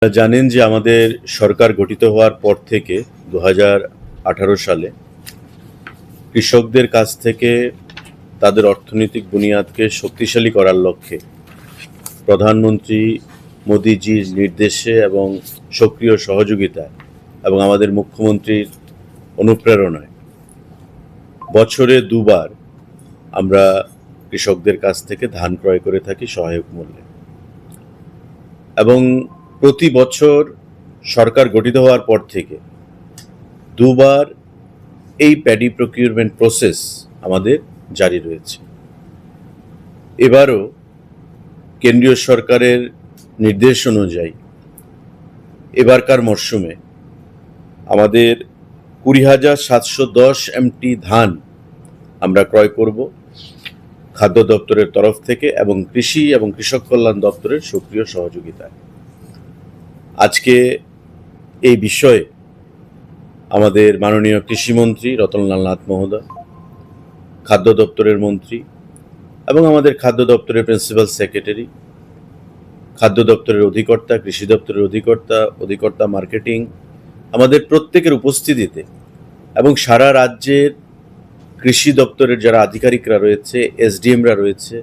আপনারা জানেন যে আমাদের সরকার গঠিত হওয়ার পর থেকে 2018 সালে কৃষকদের কাছ থেকে তাদের অর্থনৈতিক বুনিয়াদকে শক্তিশালী করার লক্ষ্যে প্রধানমন্ত্রী মোদিজির নির্দেশে এবং সক্রিয় সহযোগিতায় এবং আমাদের মুখ্যমন্ত্রীর অনুপ্রেরণায় বছরে দুবার আমরা কৃষকদের কাছ থেকে ধান ক্রয় করে থাকি সহায়ক মূল্যে। এবং প্রতি বছর সরকার গঠিত হওয়ার পর থেকে দুবার এই প্যাডি প্রকিউরমেন্ট প্রসেস আমাদের জারি রয়েছে। এবারও কেন্দ্রীয় সরকারের নির্দেশ অনুযায়ী এবারকার মরশুমে আমাদের 20,710 MT ধান আমরা ক্রয় করব খাদ্য দপ্তরের তরফ থেকে এবং কৃষি এবং কৃষক কল্যাণ দপ্তরের সক্রিয় সহযোগিতায়। আজকে এই বিষয়ে আমাদের মাননীয় কৃষিমন্ত্রী রতনলাল নাথ মহোদয়, খাদ্য দপ্তরের মন্ত্রী এবং আমাদের খাদ্য দপ্তরের প্রিন্সিপাল সেক্রেটারি, খাদ্য দপ্তরের অধিকর্তা, কৃষি দপ্তরের অধিকর্তা মার্কেটিং, আমাদের প্রত্যেকের উপস্থিতিতে এবং সারা রাজ্যের কৃষি দপ্তরের যারা আধিকারিকরা রয়েছে, এসডিএমরা রয়েছে,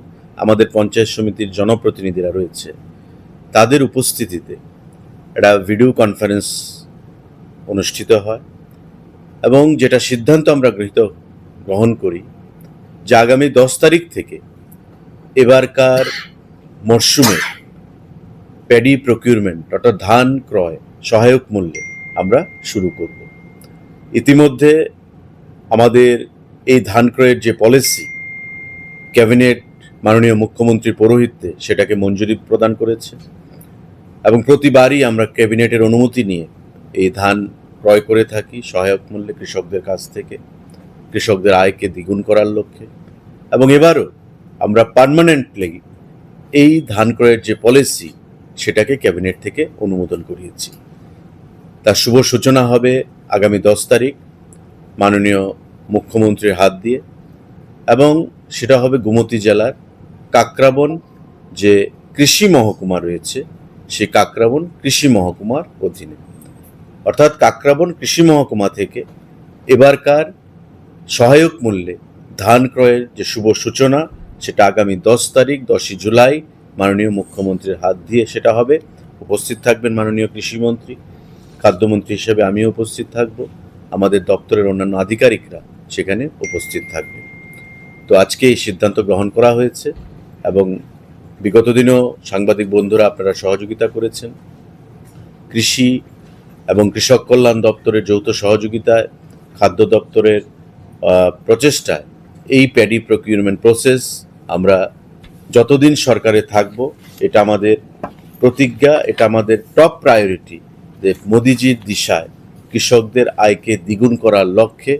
আমাদের পঞ্চায়েত সমিতির জনপ্রতিনিধিরা রয়েছে, তাদের উপস্থিতিতে একটা ভিডিও কনফারেন্স অনুষ্ঠিত হয় এবং যেটা সিদ্ধান্ত আমরা গ্রহণ করি যে আগামী 10 তারিখ থেকে এবারকার মরশুমে প্যাডি প্রকিউরমেন্ট অর্থাৎ ধান ক্রয় সহায়ক মূল্যে আমরা শুরু করব। ইতিমধ্যে আমাদের এই ধান ক্রয়ের যে পলিসি ক্যাবিনেট মাননীয় মুখ্যমন্ত্রীর পৌরোহিত্যে সেটাকে মঞ্জুরি প্রদান করেছে এবং প্রতিবারই আমরা ক্যাবিনেটের অনুমতি নিয়ে এই ধান ক্রয় করে থাকি সহায়ক মূল্যে কৃষকদের কাছ থেকে, কৃষকদের আয়কে দ্বিগুণ করার লক্ষ্যে। এবং এবারও আমরা পার্মানেন্টলি এই ধান ক্রয়ের যে পলিসি সেটাকে ক্যাবিনেট থেকে অনুমোদন করিয়েছি। তার শুভ সূচনা হবে আগামী 10 তারিখ মাননীয় মুখ্যমন্ত্রীর হাত দিয়ে এবং সেটা হবে গোমতী জেলার কাকরাবন যে কৃষি মহকুমা রয়েছে সেই কাকরাবন কৃষি মহকুমার অধীনে। অর্থাৎ কাকরাবন কৃষি মহকুমা থেকে এবারকার সহায়ক মূল্যে ধান ক্রয়ের যে শুভ সূচনা সেটা আগামী 10 তারিখ 10ই জুলাই মাননীয় মুখ্যমন্ত্রীর হাত দিয়ে সেটা হবে। উপস্থিত থাকবেন মাননীয় কৃষিমন্ত্রী, খাদ্যমন্ত্রী হিসেবে আমিও উপস্থিত থাকব, আমাদের দপ্তরের অন্যান্য আধিকারিকরা সেখানে উপস্থিত থাকবেন। তো আজকে এই সিদ্ধান্ত গ্রহণ করা হয়েছে এবং বিগত দিনেও সাংবাদিক বন্ধুরা আপনারা সহযোগিতা করেছেন। কৃষি এবং কৃষক কল্যাণ দপ্তরের যৌথ সহযোগিতায়, খাদ্য দপ্তরের প্রচেষ্টায় এই প্যাডি প্রকিউরমেন্ট প্রসেস আমরা যতদিন সরকারে থাকব এটা আমাদের প্রতিজ্ঞা, এটা আমাদের টপ প্রায়োরিটি যে মোদিজির দিশায় কৃষকদের আয়কে দ্বিগুণ করার লক্ষ্যে,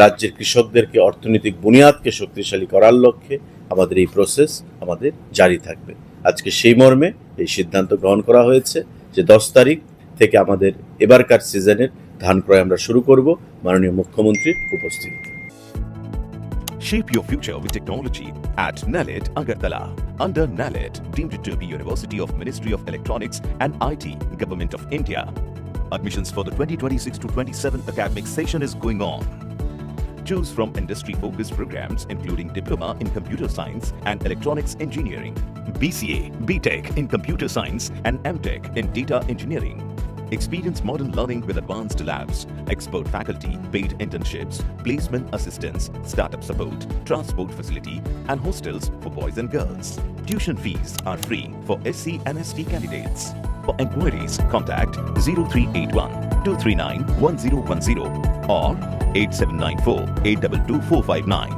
রাজ্যের কৃষকদেরকে অর্থনৈতিক বুনিয়াদকে শক্তিশালী করার লক্ষ্যে আমাদের এই প্রসেস আমাদের জারি থাকবে। আজকে সেই মর্মে এই সিদ্ধান্ত গ্রহণ করা হয়েছে যে 10 তারিখ থেকে আমাদের এবারকার সিজনের ধান ক্রয় আমরা শুরু করব মাননীয় মুখ্যমন্ত্রীর উপস্থিতিতে। Shape your future with technology at NALED Agartala. Under NALED, deemed to be University of Ministry of Electronics and IT, Government of India. Admissions for the 2026 to 27 academic session is going on. Choose from industry-focused programs including Diploma in Computer Science and Electronics Engineering, BCA, BTech in Computer Science and MTech in Data Engineering. Experience modern learning with advanced labs, expert faculty, paid internships, placement assistance, startup support, transport facility, and hostels for boys and girls. Tuition fees are free for SC and ST candidates. For enquiries, contact 0381 239 1010 or 8794 822 459.